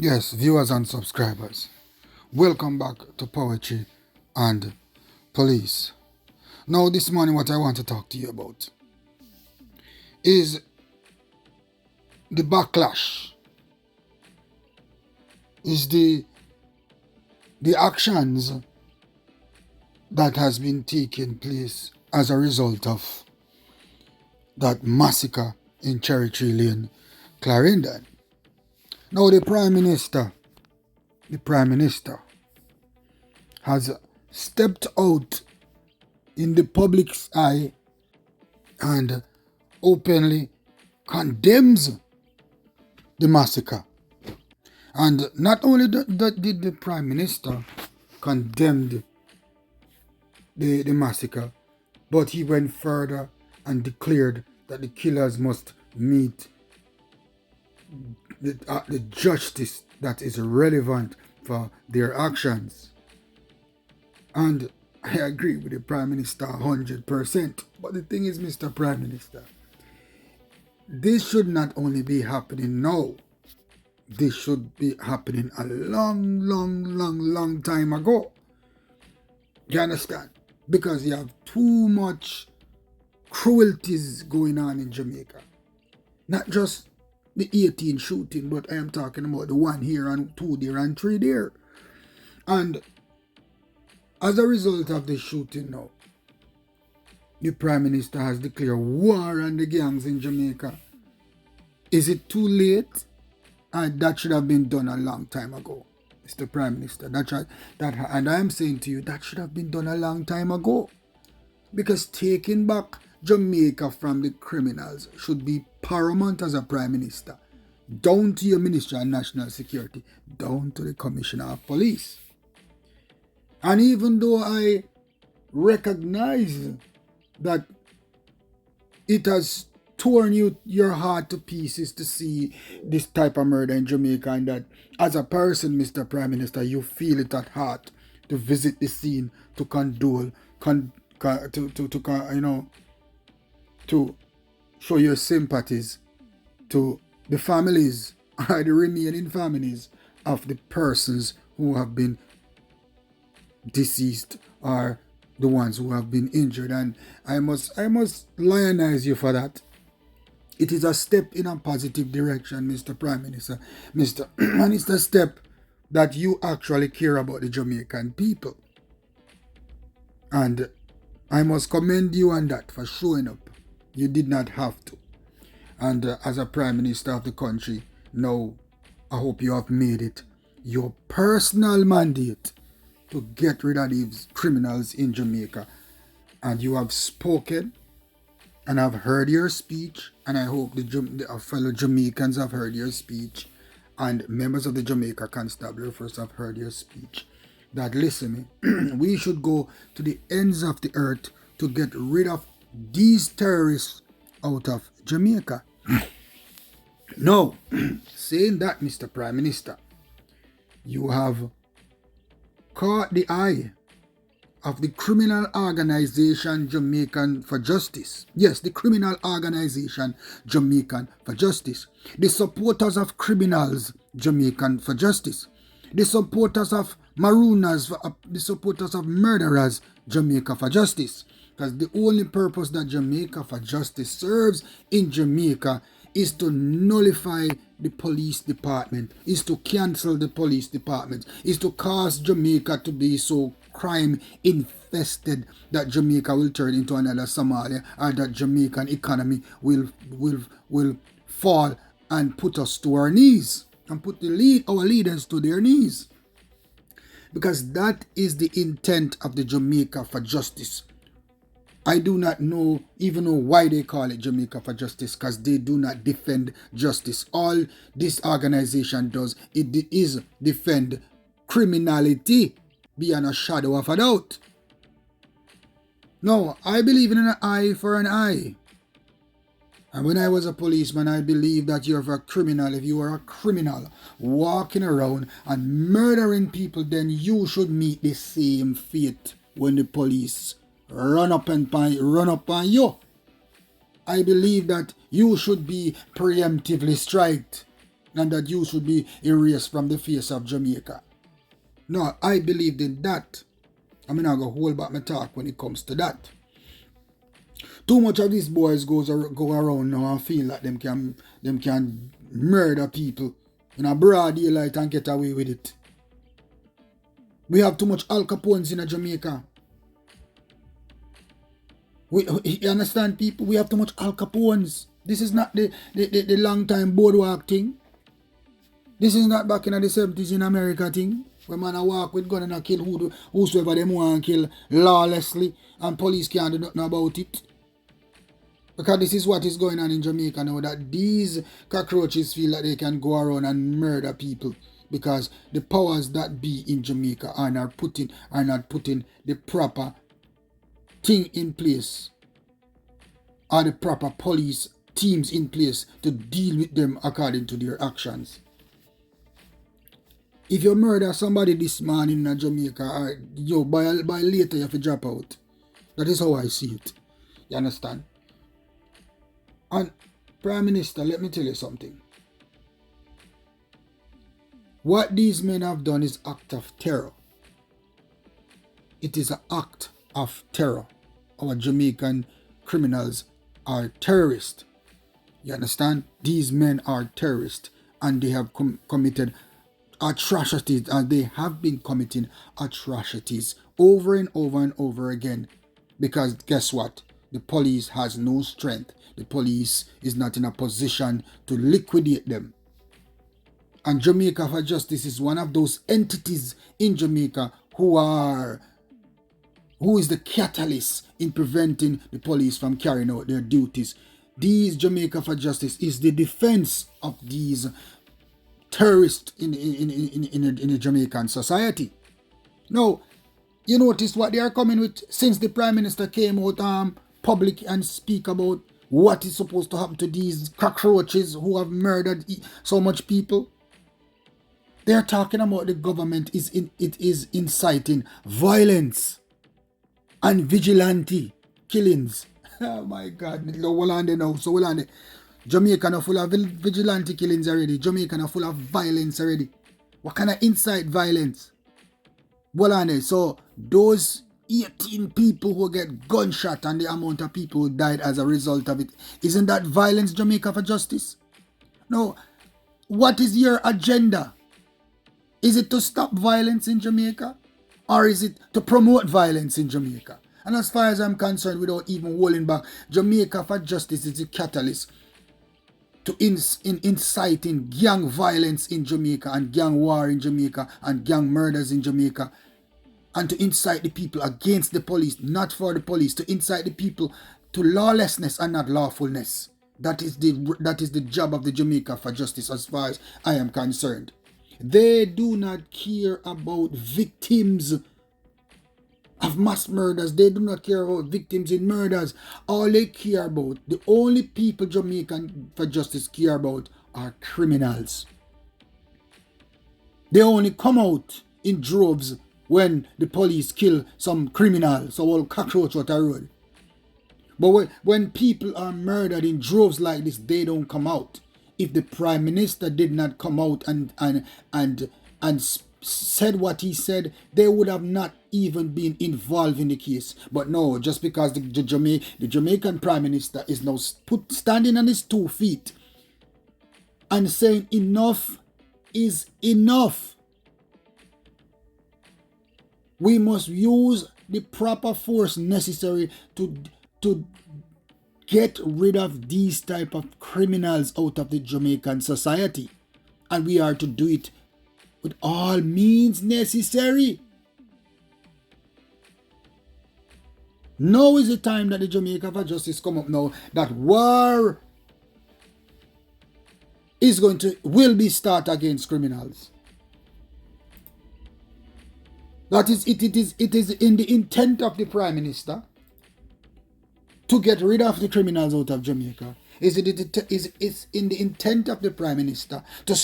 Yes, viewers and subscribers, welcome back to Poetry and Police. Now, this morning, what I want to talk to you about is the backlash, is the actions that has been taking place as a result of that massacre in Cherry Tree Lane, Clarendon. Now, the Prime Minister has stepped out in the public's eye and openly condemns the massacre. And not only did the Prime Minister condemn the massacre, but he went further and declared that the killers must meet the justice that is relevant for their actions. And I agree with the Prime Minister 100%. But the thing is, Mr. Prime Minister, this should not only be happening now. This should be happening a long time ago. You understand? Because you have too much cruelties going on in Jamaica. Not just the 18 shooting, but I am talking about the 1 here and 2 there and 3 there. And as a result of the shooting now, the Prime Minister has declared war on the gangs in Jamaica. Is it too late? And that should have been done a long time ago, Mr. Prime Minister. And I am saying to you, that should have been done a long time ago. Because taking back Jamaica from the criminals should be paramount as a Prime Minister. Down to your Minister of National Security, down to the Commissioner of Police. And even though I recognize that it has torn your heart to pieces to see this type of murder in Jamaica, and that as a person, Mr. Prime Minister, you feel it at heart to visit the scene, to condole, to show your sympathies to the families or the remaining families of the persons who have been deceased or the ones who have been injured. And I must lionize you for that. It is a step in a positive direction, Mr. Prime Minister. And it's a step that you actually care about the Jamaican people. And I must commend you on that for showing up. You did not have to. And as a Prime Minister of the country, now I hope you have made it your personal mandate to get rid of these criminals in Jamaica. And you have spoken, and I've heard your speech, and I hope the fellow Jamaicans have heard your speech, and members of the Jamaica Constabulary Force have heard your speech, that listen, we should go to the ends of the earth to get rid of these terrorists out of Jamaica. No, saying that, Mr. Prime Minister, you have caught the eye of the criminal organization Jamaican for Justice. Yes, the criminal organization Jamaican for Justice. The supporters of criminals Jamaican for Justice. The supporters of marooners, the supporters of murderers Jamaica for Justice. Because the only purpose that Jamaica for Justice serves in Jamaica is to nullify the police department, is to cancel the police department, is to cause Jamaica to be so crime infested that Jamaica will turn into another Somalia, or that Jamaican economy will fall and put us to our knees, and put our leaders to their knees. Because that is the intent of the Jamaica for Justice. I do not even know why they call it Jamaica for Justice, because they do not defend justice. All this organization does, it is defend criminality beyond a shadow of a doubt. No, I believe in an eye for an eye. And when I was a policeman, I believed that you're a criminal. If you are a criminal walking around and murdering people, then you should meet the same fate when the police run up on you. I believe that you should be preemptively striked and that you should be erased from the face of Jamaica. No, I believed in that. I'm not going to hold back my talk when it comes to that. Too much of these boys go around now and feel like them can murder people in a broad daylight and get away with it. We have too much Al Capones in Jamaica. You understand, people? We have too much Al Capones. This is not the long time boardwalk thing. This is not back in the 70s in America thing, where man a walk with gun and a kill whosoever them want to kill lawlessly and police can't do nothing about it. Because this is what is going on in Jamaica now, that these cockroaches feel that they can go around and murder people because the powers that be in Jamaica are not putting the proper thing in place, or the proper police teams in place to deal with them according to their actions. If you murder somebody this morning in Jamaica, by later you have to drop out. That is how I see it. You understand? And Prime Minister, let me tell you something. What these men have done is act of terror. It is an act of terror. Our Jamaican criminals are terrorists. You understand? These men are terrorists and they have committed atrocities, and they have been committing atrocities over and over and over again. Because guess what? The police has no strength. The police is not in a position to liquidate them. And Jamaica for Justice is one of those entities in Jamaica who is the catalyst in preventing the police from carrying out their duties. These Jamaica for Justice is the defense of these terrorists in the Jamaican society. Now, you notice what they are coming with since the Prime Minister came out public and speak about what is supposed to happen to these cockroaches who have murdered so much people. They are talking about the government is inciting violence and vigilante killings. Oh my God, so Jamaica are full of vigilante killings already. Jamaica are full of violence already. What kind of incite violence? So those 18 people who get gunshot and the amount of people who died as a result of it, isn't that violence, Jamaica for Justice? No. What is your agenda? Is it to stop violence in Jamaica? Or is it to promote violence in Jamaica? And as far as I'm concerned, without even holding back, Jamaica for Justice is the catalyst to inciting gang violence in Jamaica and gang war in Jamaica and gang murders in Jamaica, and to incite the people against the police, not for the police, to incite the people to lawlessness and not lawfulness. That is the job of the Jamaica for Justice as far as I am concerned. They do not care about victims of mass murders. They do not care about victims in murders. All they care about, the only people Jamaican for Justice care about, are criminals. They only come out in droves when the police kill some criminal, so all cockroach out the road. But when people are murdered in droves like this, they don't come out. If the Prime Minister did not come out and said what he said, they would have not even been involved in the case. But no, just because the Jamaican Prime Minister is now standing on his 2 feet and saying enough is enough. We must use the proper force necessary to get rid of these type of criminals out of the Jamaican society. And we are to do it with all means necessary. Now is the time that the Jamaica for Justice come up now, that war will be start against criminals. That is, it is in the intent of the Prime Minister to get rid of the criminals out of Jamaica. It's in the intent of the Prime Minister to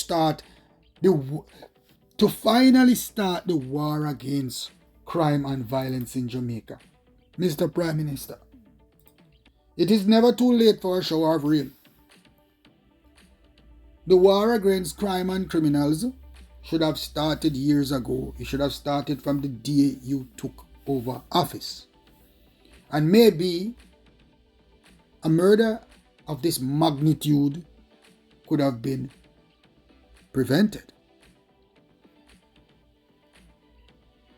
finally start the war against crime and violence in Jamaica. Mr. Prime Minister, it is never too late for a shower of rain. The war against crime and criminals should have started years ago. It should have started from the day you took over office. And maybe a murder of this magnitude could have been prevented.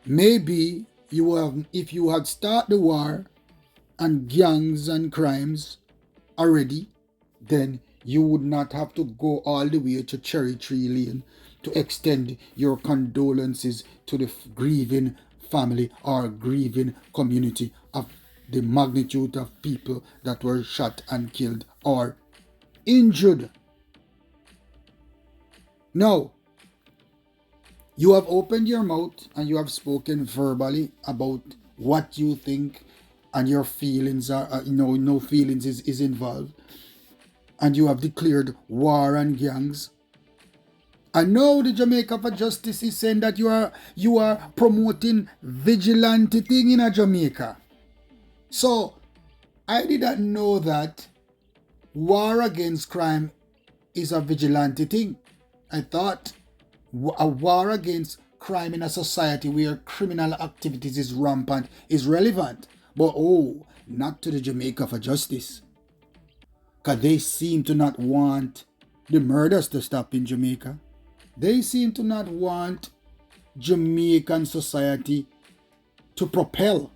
Maybe if you had started the war and gangs and crimes already, then you would not have to go all the way to Cherry Tree Lane to extend your condolences to the grieving family or grieving community of the magnitude of people that were shot and killed or injured. Now, you have opened your mouth and you have spoken verbally about what you think and your feelings are, no feelings is involved. And you have declared war on gangs. And now the Jamaica for Justice is saying that you are promoting vigilante thing in Jamaica. So I did not know that war against crime is a vigilante thing. I thought a war against crime in a society where criminal activities is rampant is relevant. But not to the Jamaica for Justice. Because they seem to not want the murders to stop in Jamaica. They seem to not want Jamaican society to propel.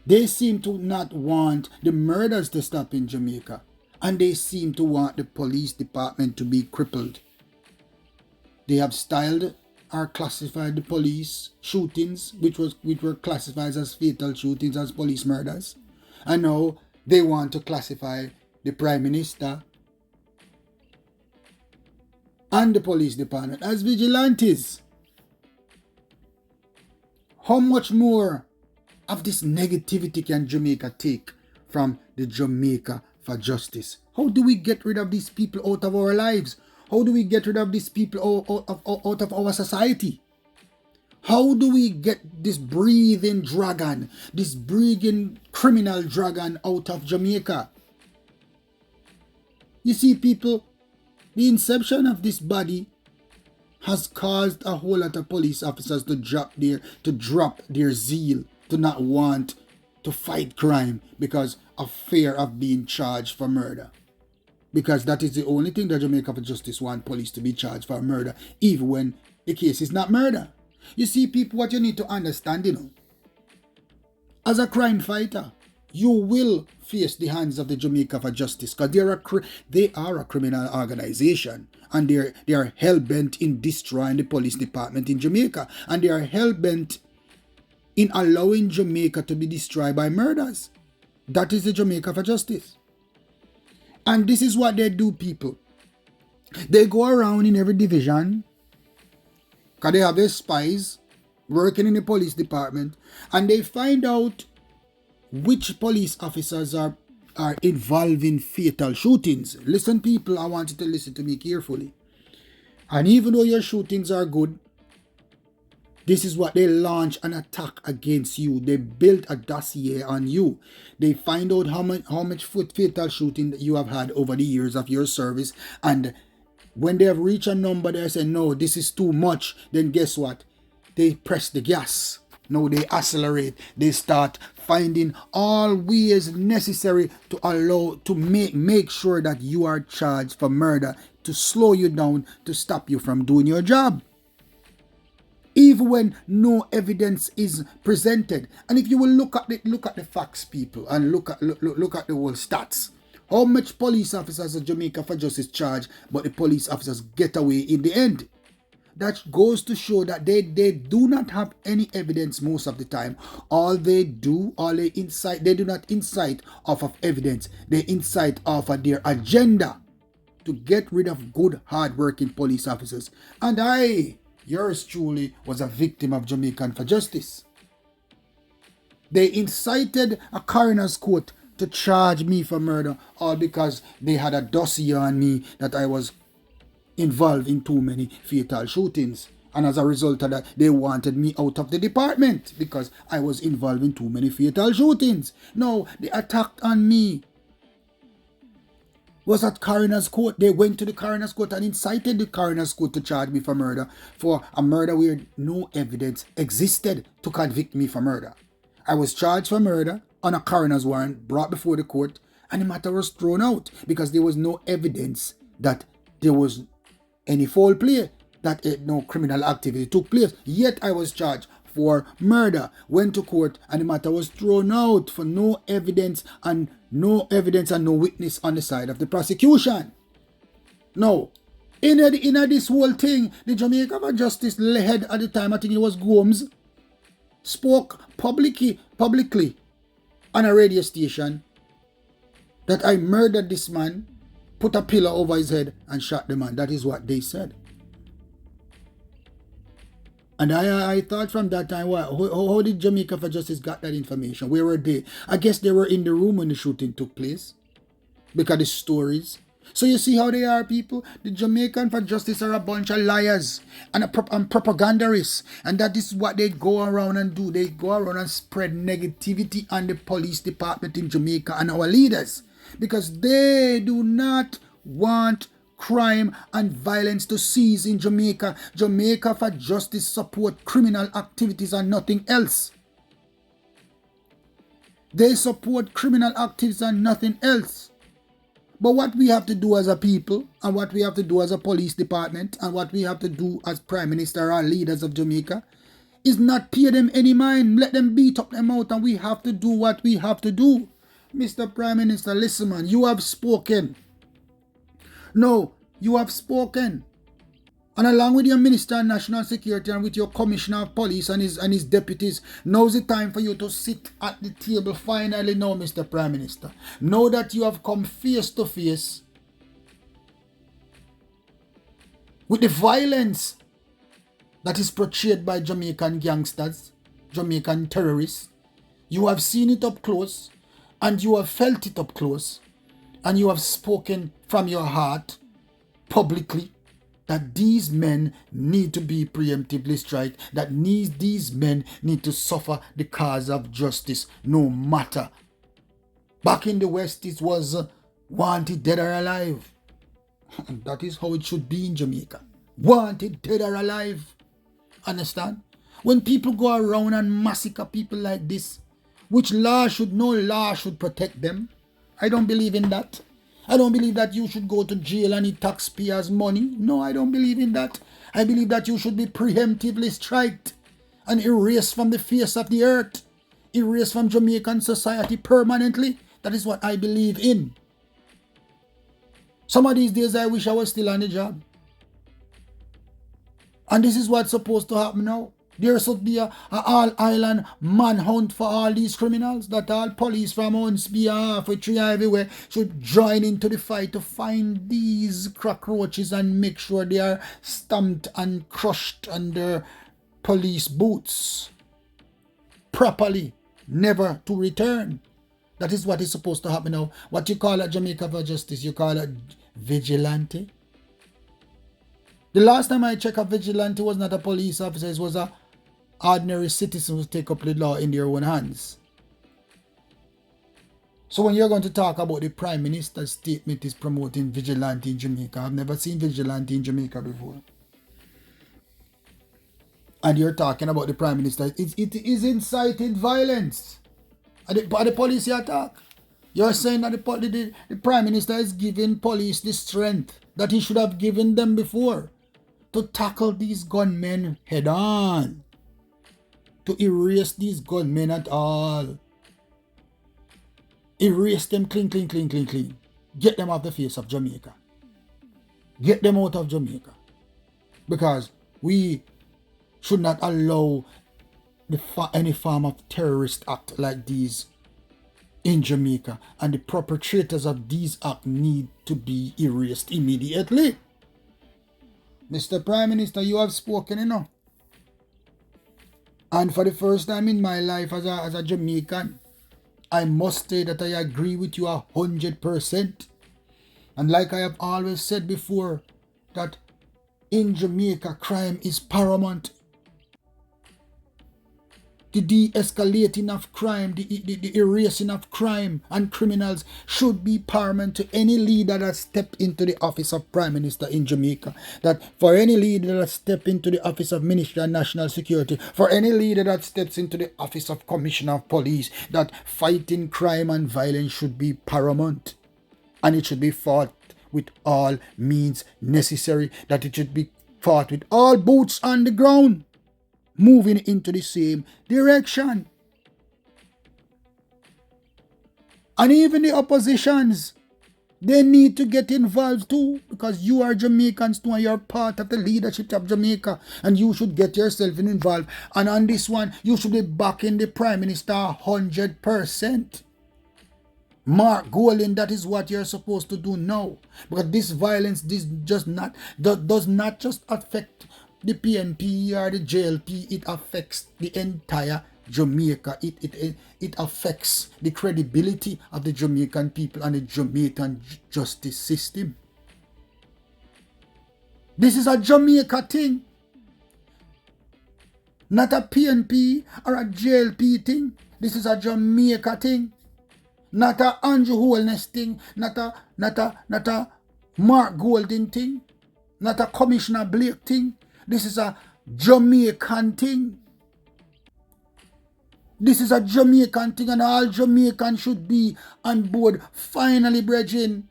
They seem to not want the murders to stop in Jamaica. And they seem to want the police department to be crippled. They have styled or classified the police shootings, which were classified as fatal shootings, as police murders. And now they want to classify the Prime Minister and the police department as vigilantes. How much more of this negativity can Jamaica take from the Jamaica for Justice? How do we get rid of these people out of our lives? How do we get rid of these people out of our society? How do we get this breathing dragon, this breathing criminal dragon out of Jamaica? You see, people, the inception of this body has caused a whole lot of police officers to drop their zeal, to not want to fight crime because of fear of being charged for murder. Because that is the only thing that Jamaica for Justice want police to be charged for murder, even when the case is not murder. You see, people, what you need to understand, as a crime fighter, you will face the hands of the Jamaica for Justice because they are a criminal organization and they are hell-bent in destroying the police department in Jamaica, and they are hell-bent in allowing Jamaica to be destroyed by murders. That is the Jamaica for Justice. And this is what they do, people. They go around in every division because they have their spies working in the police department, and they find out which police officers are involved in fatal shootings. Listen, people, I want you to listen to me carefully. And even though your shootings are good, this is what they launch an attack against you. They build a dossier on you. They find out how much fatal shooting that you have had over the years of your service. And when they have reached a number, they say, no, this is too much. Then guess what? They press the gas. No, they accelerate. They start finding all ways necessary to make sure that you are charged for murder, to slow you down, to stop you from doing your job. Even when no evidence is presented. And if you will look at the facts, people, and look at the whole stats. How much police officers of Jamaica for Justice charge, but the police officers get away in the end? That goes to show that they do not have any evidence most of the time. They do not incite off of evidence. They incite off of their agenda to get rid of good, hard-working police officers. And yours truly, was a victim of Jamaican for Justice. They incited a coroner's court to charge me for murder, all because they had a dossier on me that I was involved in too many fatal shootings. And as a result of that, they wanted me out of the department because I was involved in too many fatal shootings. No, they attacked on me. was at coroner's court. They went to the coroner's court and incited the coroner's court to charge me for murder, for a murder where no evidence existed to convict me for murder. I was charged for murder on a coroner's warrant, brought before the court, and the matter was thrown out because there was no evidence that there was any foul play, that no criminal activity took place. Yet I was charged for murder, went to court, and the matter was thrown out for no evidence and no witness on the side of the prosecution. Now, in this whole thing, the Jamaica Justice head at the time, I think it was Gomes, spoke publicly on a radio station that I murdered this man, put a pillow over his head and shot the man. That is what they said. And I thought from that time, how did Jamaica for Justice got that information? Where were they? I guess they were in the room when the shooting took place, because the stories. So you see how they are, people? The Jamaican for Justice are a bunch of liars and propagandists. And that is what they go around and do. They go around and spread negativity on the police department in Jamaica and our leaders, because they do not want crime and violence to cease in Jamaica. Jamaica for Justice support criminal activities and nothing else. They support criminal activities and nothing else. But what we have to do as a people, and what we have to do as a police department, and what we have to do as Prime Minister or leaders of Jamaica, is not pay them any mind. Let them beat up them out, and we have to do what we have to do. Mr. Prime Minister, listen, man, you have spoken. No, you have spoken. And along with your Minister of National Security and with your Commissioner of Police and his deputies, now's the time for you to sit at the table finally now, Mr. Prime Minister. Now that you have come face to face with the violence that is portrayed by Jamaican gangsters, Jamaican terrorists, you have seen it up close and you have felt it up close, and you have spoken from your heart publicly that these men need to be preemptively strike, that these men need to suffer the cause of justice no matter. Back in the West, it was wanted dead or alive. And that is how it should be in Jamaica. Wanted dead or alive. Understand? When people go around and massacre people like this, which no law should protect them. I don't believe in that. I don't believe that you should go to jail and eat taxpayers' money. No, I don't believe in that. I believe that you should be preemptively striked and erased from the face of the earth. Erased from Jamaican society permanently. That is what I believe in. Some of these days I wish I was still on the job. And this is what's supposed to happen now. There should be a all-island manhunt for all these criminals, that all police from Hornsby, Halfway everywhere should join into the fight to find these cockroaches and make sure they are stamped and crushed under police boots properly, never to return. That is what is supposed to happen now. What you call it Jamaica for Justice, you call it vigilante. The last time I checked, a vigilante was not a police officer, it was a ordinary citizen who take up the law in their own hands. So when you're going to talk about the Prime Minister's statement is promoting vigilante in Jamaica, I've never seen vigilante in Jamaica before. And you're talking about the Prime Minister, it is inciting violence. And the police attack. You're saying that the Prime Minister is giving police the strength that he should have given them before to tackle these gunmen head on. To erase these gunmen at all. Erase them clean. Get them off the face of Jamaica. Get them out of Jamaica. Because we should not allow any form of terrorist act like these in Jamaica. And the perpetrators of these acts need to be erased immediately. Mr. Prime Minister, you have spoken enough. And for the first time in my life as a Jamaican, I must say that I agree with you 100%. And like I have always said before, that in Jamaica, crime is paramount. the de-escalating of crime, the erasing of crime and criminals should be paramount to any leader that stepped into the office of Prime Minister in Jamaica. That for any leader that steps into the office of Minister of National Security, for any leader that steps into the office of Commissioner of Police, that fighting crime and violence should be paramount. And it should be fought with all means necessary, that it should be fought with all boots on the ground, moving into the same direction. And even the oppositions, they need to get involved too, because you are Jamaicans too and you're part of the leadership of Jamaica, and you should get yourself involved. And on this one, you should be backing the Prime Minister 100%. Mark Golding, that is what you're supposed to do now. Because this violence does not just affect the PNP or the JLP, it affects the entire Jamaica. It affects the credibility of the Jamaican people and the Jamaican justice system. This is a Jamaica thing, not a PNP or a JLP thing. This is a Jamaica thing. Not a Andrew Holness thing, not a Mark Golding thing, not a Commissioner Blake thing. This is a Jamaican thing. This is a Jamaican thing, and all Jamaicans should be on board finally, brethren,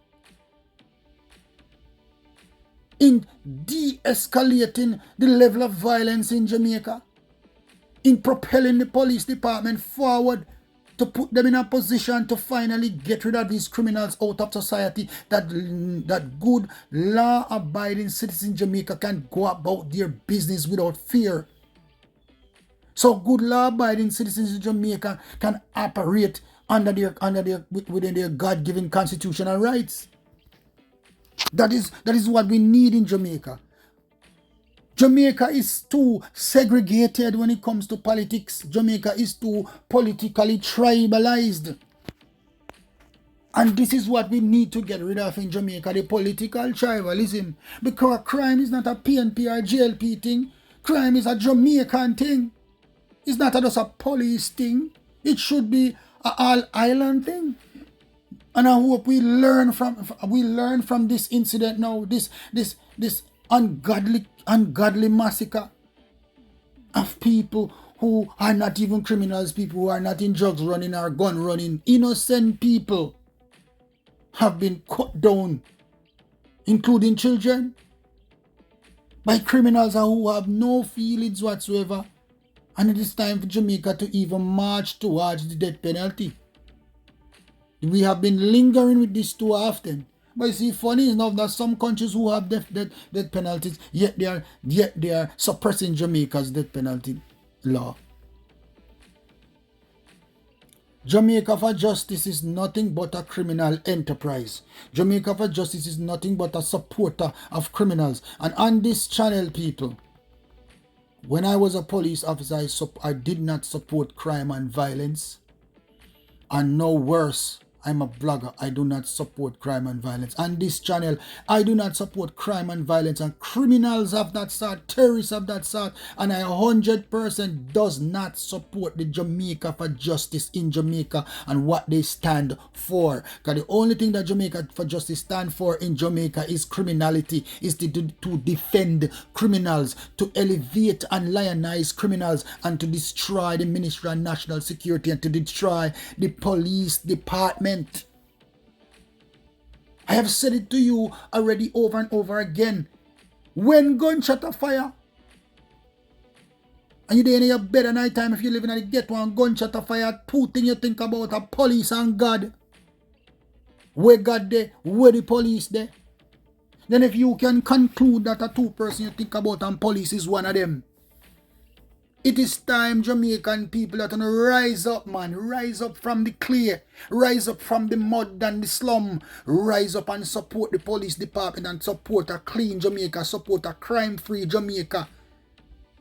in de-escalating the level of violence in Jamaica, in propelling the police department forward, to put them in a position to finally get rid of these criminals out of society, that good law-abiding citizens in Jamaica can go about their business without fear. So good law-abiding citizens in Jamaica can operate within their God-given constitutional rights. That is what we need in Jamaica. Jamaica is too segregated when it comes to politics. Jamaica is too politically tribalized. And this is what we need to get rid of in Jamaica, the political tribalism. Because crime is not a PNP or JLP thing. Crime is a Jamaican thing. It's not just a police thing. It should be an all-island thing. And I hope we learn from this incident now, this ungodly massacre of people who are not even criminals, people who are not in drugs running or gun running. Innocent people have been cut down, including children, by criminals who have no feelings whatsoever. And it is time for Jamaica to even march towards the death penalty. We have been lingering with this too often. But you see, funny enough that some countries who have death penalties, yet they are suppressing Jamaica's death penalty law. Jamaica for Justice is nothing but a criminal enterprise. Jamaica for Justice is nothing but a supporter of criminals. And on this channel, people, when I was a police officer, I did not support crime and violence. And no worse, I'm a blogger. I do not support crime and violence. On this channel, I do not support crime and violence and criminals of that sort, terrorists of that sort. And I 100% does not support the Jamaica for Justice in Jamaica and what they stand for. Because the only thing that Jamaica for Justice stand for in Jamaica is criminality, is to defend criminals, to elevate and lionize criminals, and to destroy the Ministry of National Security and to destroy the police department. I have said it to you already over and over again. When gunshot are fire, and you're in your bed at night time, if you live in a ghetto and gunshot are fire, two things you think about are police and God. Where God there, where the police there. Then if you can conclude that a two person you think about and police is one of them, it is time Jamaican people are going to rise up, man. Rise up from the clay. Rise up from the mud and the slum. Rise up and support the police department and support a clean Jamaica. Support a crime-free Jamaica.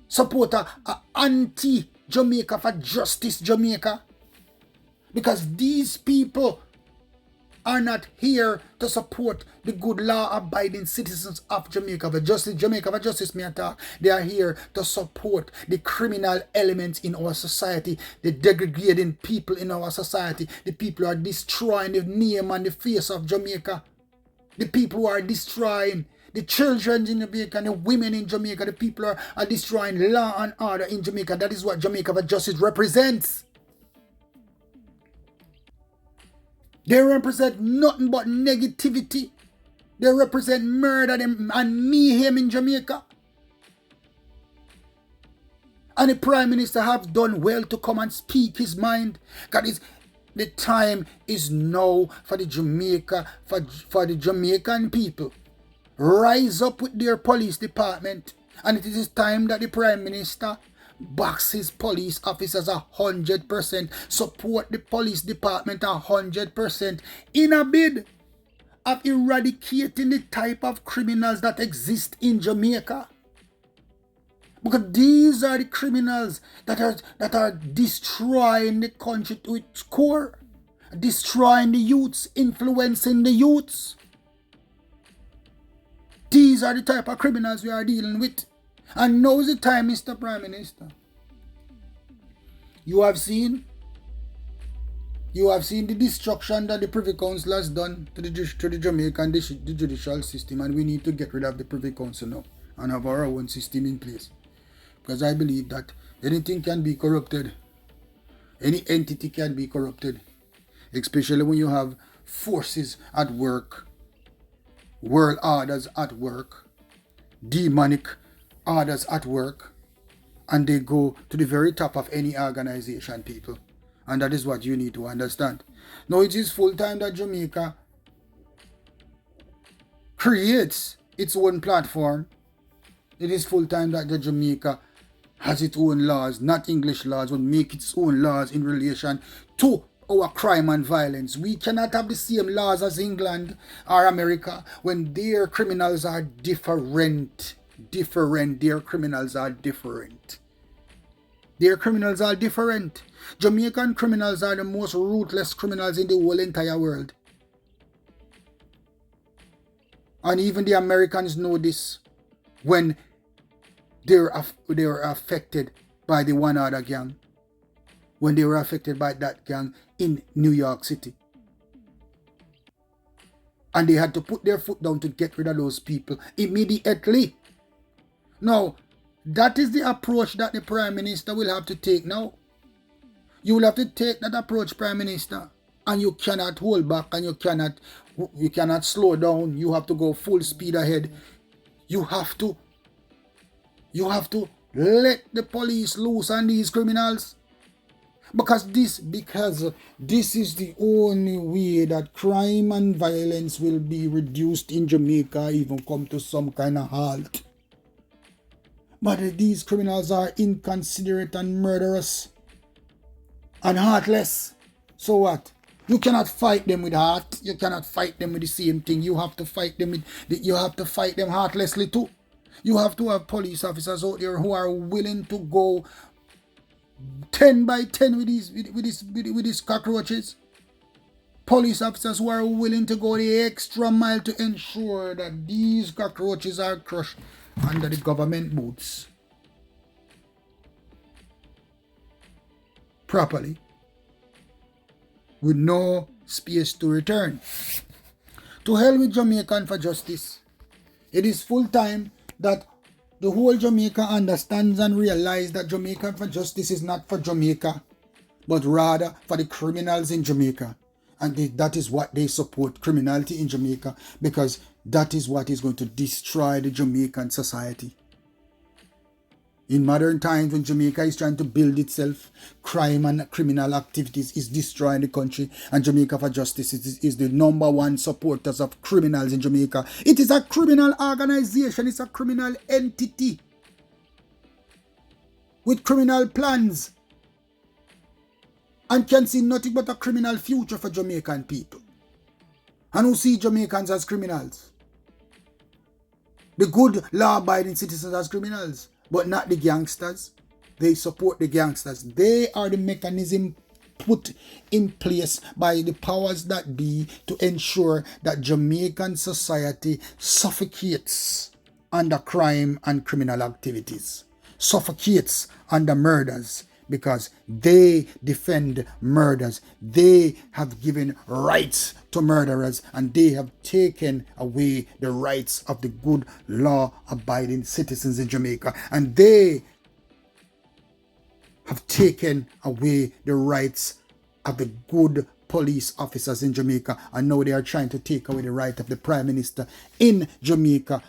Support a anti-Jamaica for Justice Jamaica. Because these people are not here to support the good law-abiding citizens of Jamaica. The justice, Jamaica for justice, me talk. They are here to support the criminal elements in our society, the degrading people in our society, the people who are destroying the name and the face of Jamaica, the people who are destroying the children in Jamaica and the women in Jamaica, the people who are destroying law and order in Jamaica. That is what Jamaica for justice represents. They represent nothing but negativity. They represent murder and mayhem in Jamaica. And the Prime Minister have done well to come and speak his mind. Because the time is now for the Jamaican people. Rise up with their police department. And it is time that the Prime Minister backs his police officers 100%, support the police department 100% in a bid of eradicating the type of criminals that exist in Jamaica. Because these are the criminals that are destroying the country to its core, destroying the youths, influencing the youths. These are the type of criminals we are dealing with. And now is the time, Mr. Prime Minister. You have seen the destruction that the Privy Council has done to the Jamaican the judicial system, and we need to get rid of the Privy Council now and have our own system in place. Because I believe that anything can be corrupted. Any entity can be corrupted. Especially when you have forces at work, world orders at work, demonic orders at work, and they go to the very top of any organization, people. And that is what you need to understand. Now it is full time that Jamaica creates its own platform. It is full time that the Jamaica has its own laws, not English laws, but make its own laws in relation to our crime and violence. We cannot have the same laws as England or America when their criminals are different. Their criminals are different. Their criminals are different. Jamaican criminals are the most ruthless criminals in the whole entire world. And even the Americans know this when they're affected by the one other gang. When they were affected by that gang in New York City. And they had to put their foot down to get rid of those people immediately. Now, that is the approach that the Prime Minister will have to take now. You will have to take that approach, Prime Minister. And you cannot hold back and you cannot slow down. You have to go full speed ahead. You have to let the police loose on these criminals. Because this is the only way that crime and violence will be reduced in Jamaica, even come to some kind of halt. But these criminals are inconsiderate and murderous and heartless. So what? You cannot fight them with heart. You cannot fight them with the same thing. You have to fight them heartlessly too. You have to have police officers out there who are willing to go 10 by 10 with these cockroaches. Police officers who are willing to go the extra mile to ensure that these cockroaches are crushed under the government boots properly, with no space to return. To hell with Jamaican for justice. It is full time that the whole Jamaica understands and realizes that Jamaican for justice is not for Jamaica, but rather for the criminals in Jamaica. And that is what they support, criminality in Jamaica, because that is what is going to destroy the Jamaican society. In modern times, when Jamaica is trying to build itself, crime and criminal activities is destroying the country, and Jamaica for Justice is the number one supporters of criminals in Jamaica. It is a criminal organization, it's a criminal entity with criminal plans and can see nothing but a criminal future for Jamaican people, and who see Jamaicans as criminals. The good law-abiding citizens as criminals, but not the gangsters. They support the gangsters. They are the mechanism put in place by the powers that be to ensure that Jamaican society suffocates under crime and criminal activities, suffocates under murders, because they defend murders. They have given rights to murderers, and they have taken away the rights of the good law-abiding citizens in Jamaica. And they have taken away the rights of the good police officers in Jamaica, and now they are trying to take away the right of the Prime Minister in Jamaica